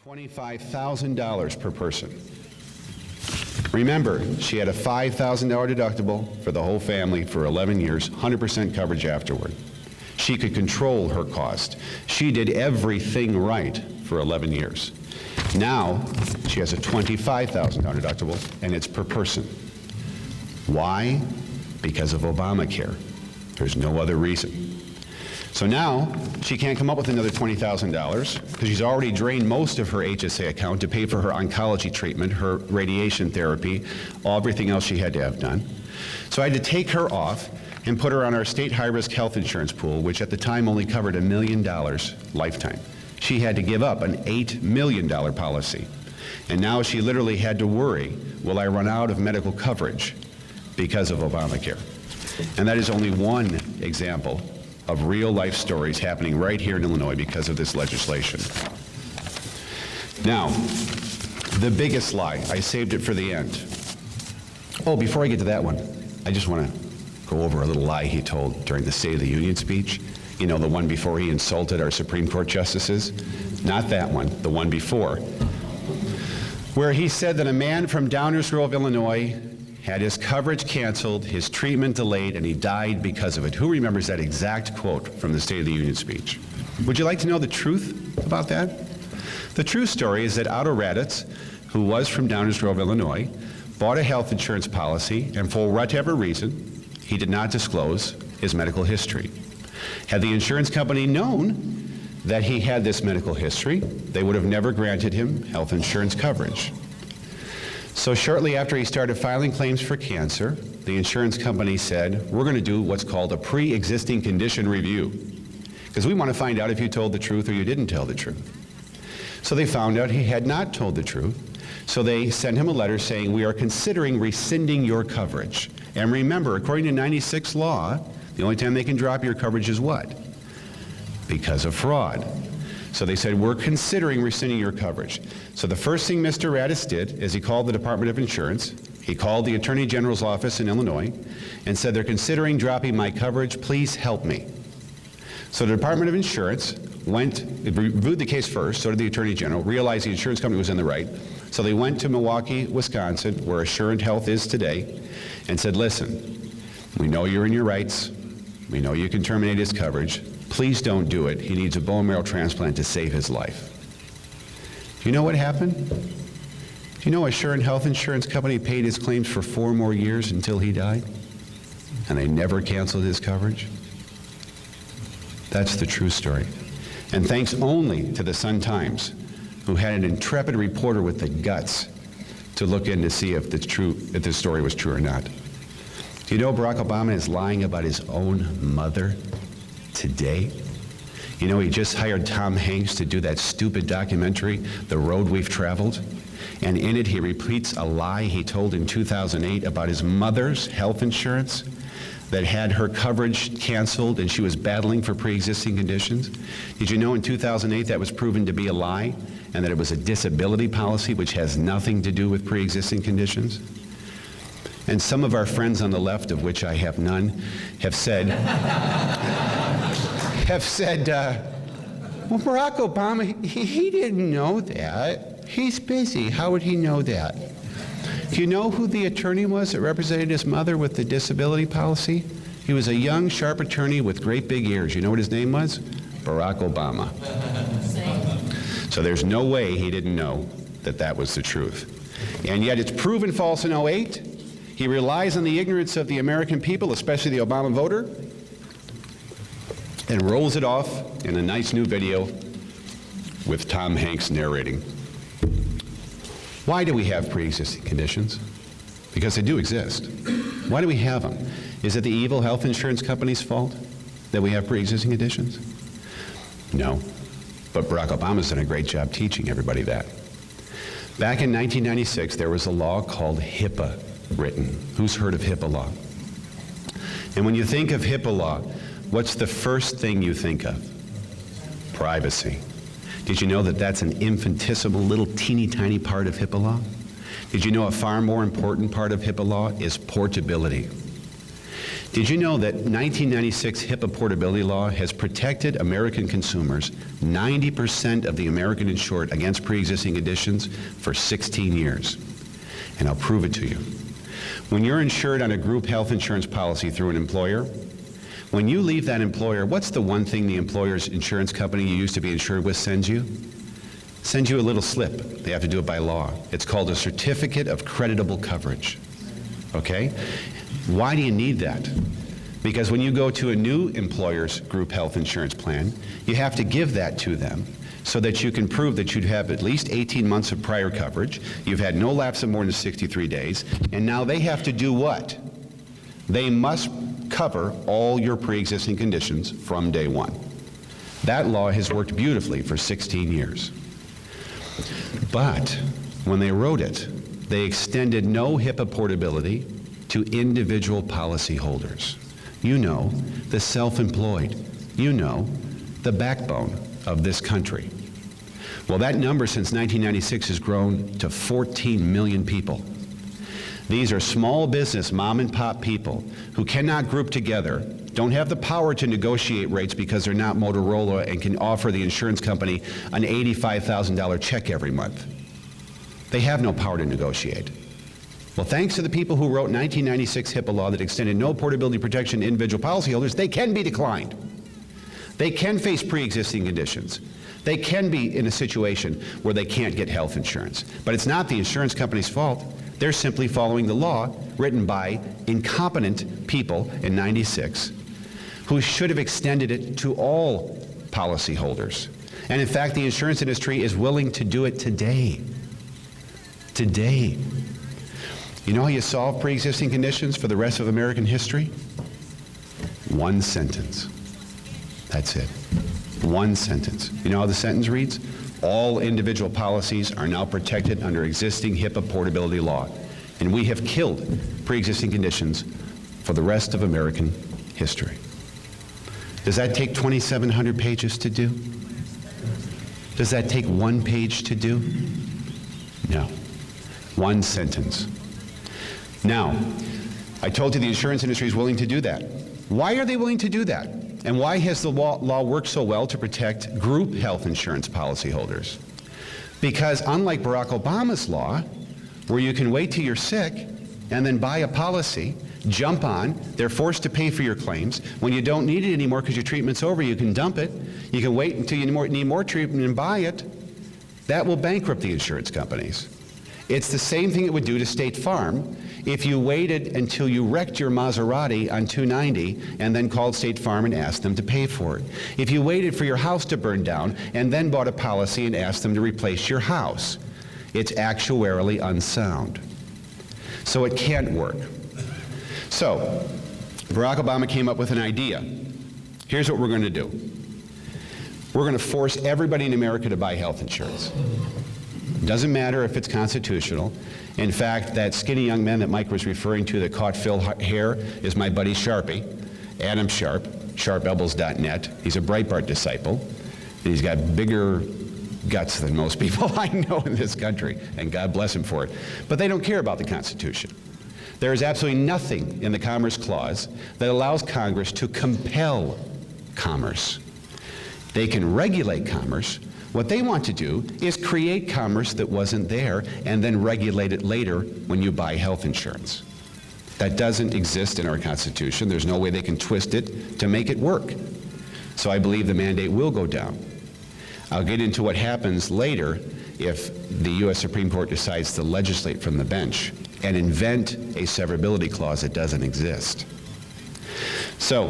$25,000 per person. Remember, she had a $5,000 deductible for the whole family for 11 years, 100% coverage afterward. She could control her cost. She did everything right for 11 years. Now, she has a $25,000 deductible, and it's per person. Why? Because of Obamacare. There's no other reason. So now, she can't come up with another $20,000 because she's already drained most of her HSA account to pay for her oncology treatment, her radiation therapy, everything else she had to have done. So I had to take her off and put her on our state high-risk health insurance pool, which at the time only covered $1 million lifetime. She had to give up an $8 million policy. And now she literally had to worry, will I run out of medical coverage because of Obamacare? And that is only one example of real-life stories happening right here in Illinois because of this legislation. Now, the biggest lie, I saved it for the end. Oh, before I get to that one, I just want to go over a little lie he told during the State of the Union speech. You know, the one before he insulted our Supreme Court justices? Not that one, the one before, where he said that a man from Downers Grove, Illinois, had his coverage canceled, his treatment delayed, and he died because of it. Who remembers that exact quote from the State of the Union speech? Would you like to know the truth about that? The true story is that Otto Raditz, who was from Downers Grove, Illinois, bought a health insurance policy, and for whatever reason, he did not disclose his medical history. Had the insurance company known that he had this medical history, they would have never granted him health insurance coverage. So shortly after he started filing claims for cancer, the insurance company said, we're going to do what's called a pre-existing condition review, because we want to find out if you told the truth or you didn't tell the truth. So they found out he had not told the truth, so they sent him a letter saying, we are considering rescinding your coverage. And remember, according to 96 law, the only time they can drop your coverage is what? Because of fraud. So they said, we're considering rescinding your coverage. So the first thing Mr. Raditz did is he called the Department of Insurance, he called the Attorney General's office in Illinois, and said, they're considering dropping my coverage, please help me. So the Department of Insurance reviewed the case first, so did the Attorney General, realized the insurance company was in the right. So they went to Milwaukee, Wisconsin, where Assurant Health is today, and said, listen, we know you're in your rights, we know you can terminate his coverage, please don't do it. He needs a bone marrow transplant to save his life. Do you know what happened? Do you know Assurant Health Insurance Company paid his claims for 4 more years until he died? And they never canceled his coverage? That's the true story. And thanks only to the Sun-Times, who had an intrepid reporter with the guts to look in to see if this story was true or not. Do you know Barack Obama is lying about his own mother today? You know, he just hired Tom Hanks to do that stupid documentary, The Road We've Traveled, and in it he repeats a lie he told in 2008 about his mother's health insurance that had her coverage canceled and she was battling for pre-existing conditions. Did you know in 2008 that was proven to be a lie and that it was a disability policy which has nothing to do with pre-existing conditions? And some of our friends on the left, of which I have none, have said, well, Barack Obama, he didn't know that. He's busy. How would he know that? Do you know who the attorney was that represented his mother with the disability policy? He was a young, sharp attorney with great big ears. You know what his name was? Barack Obama. So there's no way he didn't know that that was the truth. And yet it's proven false in 2008. He relies on the ignorance of the American people, especially the Obama voter, and rolls it off in a nice new video with Tom Hanks narrating. Why do we have pre-existing conditions? Because they do exist. Why do we have them? Is it the evil health insurance company's fault that we have pre-existing conditions? No, but Barack Obama's done a great job teaching everybody that. Back in 1996, there was a law called HIPAA written. Who's heard of HIPAA law? And when you think of HIPAA law, what's the first thing you think of? Privacy. Did you know that that's an infinitesimal little teeny tiny part of HIPAA law? Did you know a far more important part of HIPAA law is portability? Did you know that 1996 HIPAA portability law has protected American consumers, 90% of the American insured, against pre-existing conditions for 16 years? And I'll prove it to you. When you're insured on a group health insurance policy through an employer, when you leave that employer, what's the one thing the employer's insurance company you used to be insured with sends you? Sends you a little slip. They have to do it by law. It's called a certificate of creditable coverage. Okay? Why do you need that? Because when you go to a new employer's group health insurance plan, you have to give that to them so that you can prove that you'd have at least 18 months of prior coverage, you've had no lapse of more than 63 days, and now they have to do what? They must cover all your pre-existing conditions from day one. That law has worked beautifully for 16 years. But when they wrote it, they extended no HIPAA portability to individual policyholders. You know, the self-employed. You know, the backbone of this country. Well, that number since 1996 has grown to 14 million people. These are small business, mom and pop people who cannot group together, don't have the power to negotiate rates because they're not Motorola and can offer the insurance company an $85,000 check every month. They have no power to negotiate. Well, thanks to the people who wrote 1996 HIPAA law that extended no portability protection to individual policyholders, they can be declined. They can face pre-existing conditions. They can be in a situation where they can't get health insurance. But it's not the insurance company's fault. They're simply following the law written by incompetent people in '96 who should have extended it to all policyholders. And in fact, the insurance industry is willing to do it today. Today. You know how you solve pre-existing conditions for the rest of American history? One sentence. That's it. One sentence. You know how the sentence reads? All individual policies are now protected under existing HIPAA portability law, and we have killed pre-existing conditions for the rest of American history. Does that take 2,700 pages to do? Does that take one page to do? No. One sentence. Now, I told you the insurance industry is willing to do that. Why are they willing to do that? And why has the law worked so well to protect group health insurance policyholders? Because unlike Barack Obama's law, where you can wait till you're sick and then buy a policy, jump on, they're forced to pay for your claims. When you don't need it anymore because your treatment's over, you can dump it. You can wait until you need more treatment and buy it. That will bankrupt the insurance companies. It's the same thing it would do to State Farm if you waited until you wrecked your Maserati on 290 and then called State Farm and asked them to pay for it. If you waited for your house to burn down and then bought a policy and asked them to replace your house. It's actuarially unsound. So it can't work. So Barack Obama came up with an idea. Here's what we're going to do. We're going to force everybody in America to buy health insurance. Doesn't matter if it's constitutional. In fact, that skinny young man that Mike was referring to that caught Phil hair is my buddy Sharpie, Adam Sharp, sharpelbows.net. He's a Breitbart disciple, and he's got bigger guts than most people I know in this country, and God bless him for it. But they don't care about the Constitution. There is absolutely nothing in the Commerce Clause that allows Congress to compel commerce. They can regulate commerce. What they want to do is create commerce that wasn't there and then regulate it later when you buy health insurance. That doesn't exist in our Constitution. There's no way they can twist it to make it work. So I believe the mandate will go down. I'll get into what happens later if the U.S. Supreme Court decides to legislate from the bench and invent a severability clause that doesn't exist. So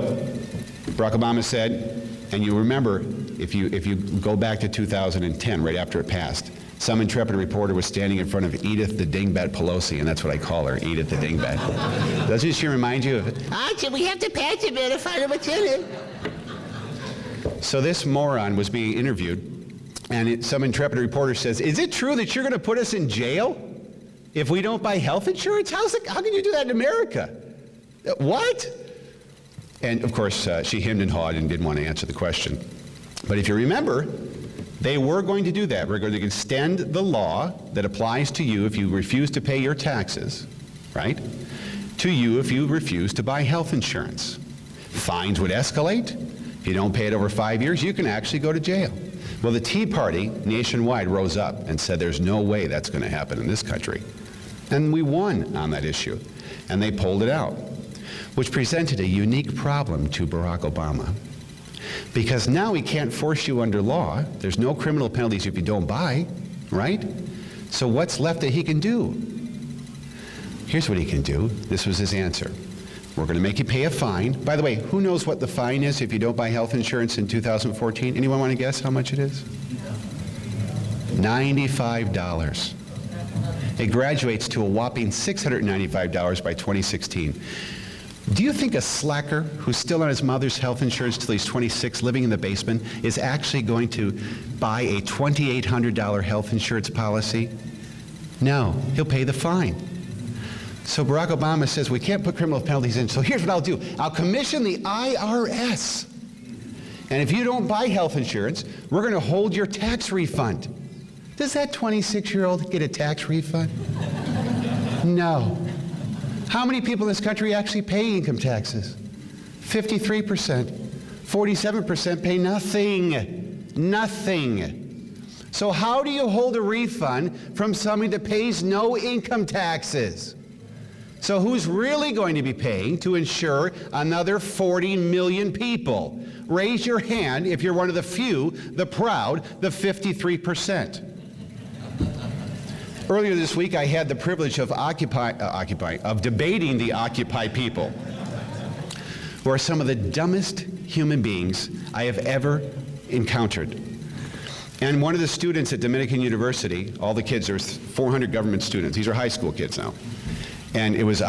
Barack Obama said, and you remember, if you go back to 2010, right after it passed, some intrepid reporter was standing in front of Edith the Dingbat Pelosi, and that's what I call her, Edith the Dingbat. Doesn't she remind you of it? We have to pass it, man, to find out what's in it. So this moron was being interviewed, and some intrepid reporter says, "Is it true that you're going to put us in jail if we don't buy health insurance? How can you do that in America?" What? And of course, she hemmed and hawed and didn't want to answer the question. But if you remember, they were going to do that. We're going to extend the law that applies to you if you refuse to pay your taxes, right? to you if you refuse to buy health insurance. Fines would escalate. If you don't pay it over 5 years, you can actually go to jail. Well, the Tea Party nationwide rose up and said there's no way that's going to happen in this country. And we won on that issue. And they pulled it out, which presented a unique problem to Barack Obama. Because now he can't force you under law. There's no criminal penalties if you don't buy, right? So what's left that he can do? Here's what he can do. This was his answer. We're going to make you pay a fine. By the way, who knows what the fine is if you don't buy health insurance in 2014? Anyone want to guess how much it is? $95. It graduates to a whopping $695 by 2016. Do you think a slacker who's still on his mother's health insurance till he's 26, living in the basement, is actually going to buy a $2,800 health insurance policy? No, he'll pay the fine. So Barack Obama says we can't put criminal penalties in, so here's what I'll do. I'll commission the IRS. And if you don't buy health insurance, we're going to hold your tax refund. Does that 26-year-old get a tax refund? No. How many people in this country actually pay income taxes? 53%. 47% pay nothing. Nothing. So how do you hold a refund from somebody that pays no income taxes? So who's really going to be paying to insure another 40 million people? Raise your hand if you're one of the few, the proud, the 53%. Earlier this week, I had the privilege of debating the Occupy people, who are some of the dumbest human beings I have ever encountered. And one of the students at Dominican University, all the kids, there's 400 government students. These are high school kids now. And it was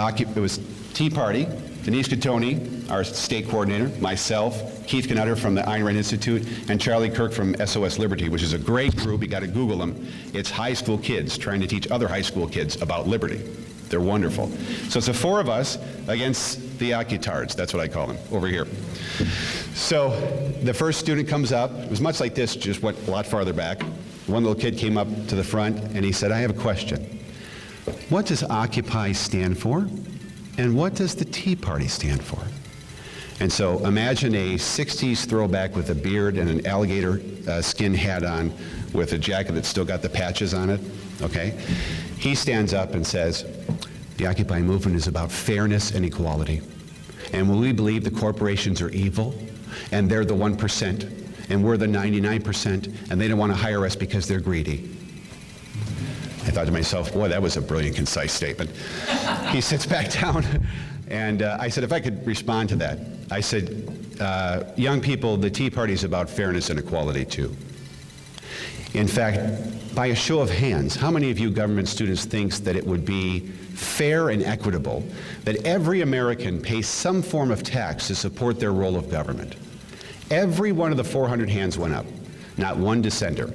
Tea Party, Denise Catoni, our state coordinator, myself, Keith Knutter from the Ayn Rand Institute, and Charlie Kirk from SOS Liberty, which is a great group. You got to Google them. It's high school kids trying to teach other high school kids about liberty. They're wonderful. So it's the four of us against the occutards. That's what I call them over here. So the first student comes up. It was much like this, just went a lot farther back. One little kid came up to the front and he said, I have a question. What does Occupy stand for? And what does the Tea Party stand for? And so imagine a 60s throwback with a beard and an alligator skin hat on with a jacket that's still got the patches on it, okay? He stands up and says, the Occupy movement is about fairness and equality. And when we believe the corporations are evil, and they're the 1%, and we're the 99%, and they don't want to hire us because they're greedy. I thought to myself, boy, that was a brilliant, concise statement. He sits back down, and I said, if I could respond to that. I said, young people, the Tea Party is about fairness and equality, too. In fact, by a show of hands, how many of you government students thinks that it would be fair and equitable that every American pays some form of tax to support their role of government? Every one of the 400 hands went up, not one dissenter.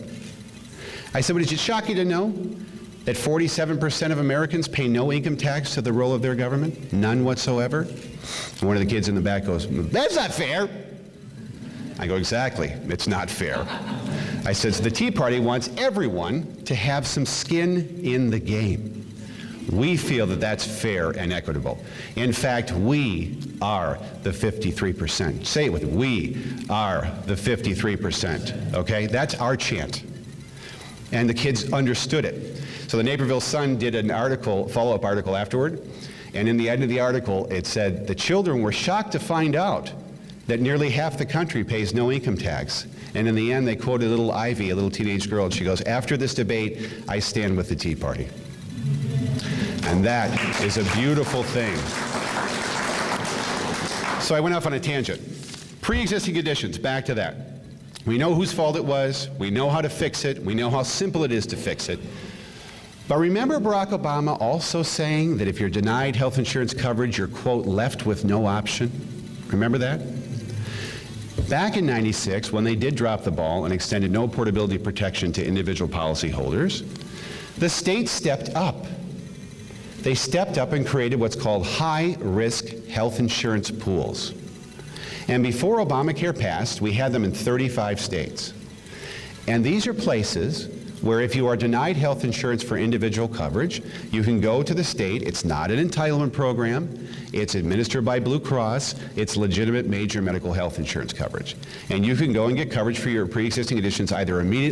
I said, but is it shocking to know that 47% of Americans pay no income tax to the role of their government? None whatsoever? And one of the kids in the back goes, that's not fair. I go, exactly, it's not fair. I said, so the Tea Party wants everyone to have some skin in the game. We feel that that's fair and equitable. In fact, we are the 53%. Say it with me. We are the 53%, okay? That's our chant. And the kids understood it. So the Naperville Sun did an article, follow-up article afterward, and in the end of the article it said, the children were shocked to find out that nearly half the country pays no income tax. And in the end they quoted little Ivy, a little teenage girl, and she goes, after this debate, I stand with the Tea Party. And that is a beautiful thing. So I went off on a tangent. Pre-existing conditions, back to that. We know whose fault it was, we know how to fix it, we know how simple it is to fix it. But remember Barack Obama also saying that if you're denied health insurance coverage, you're, quote, left with no option? Remember that? Back in '96, when they did drop the ball and extended no portability protection to individual policyholders, the states stepped up. They stepped up and created what's called high-risk health insurance pools. And before Obamacare passed, we had them in 35 states. And these are places where if you are denied health insurance for individual coverage, you can go to the state. It's not an entitlement program. It's administered by Blue Cross. It's legitimate major medical health insurance coverage. And you can go and get coverage for your pre-existing conditions either immediately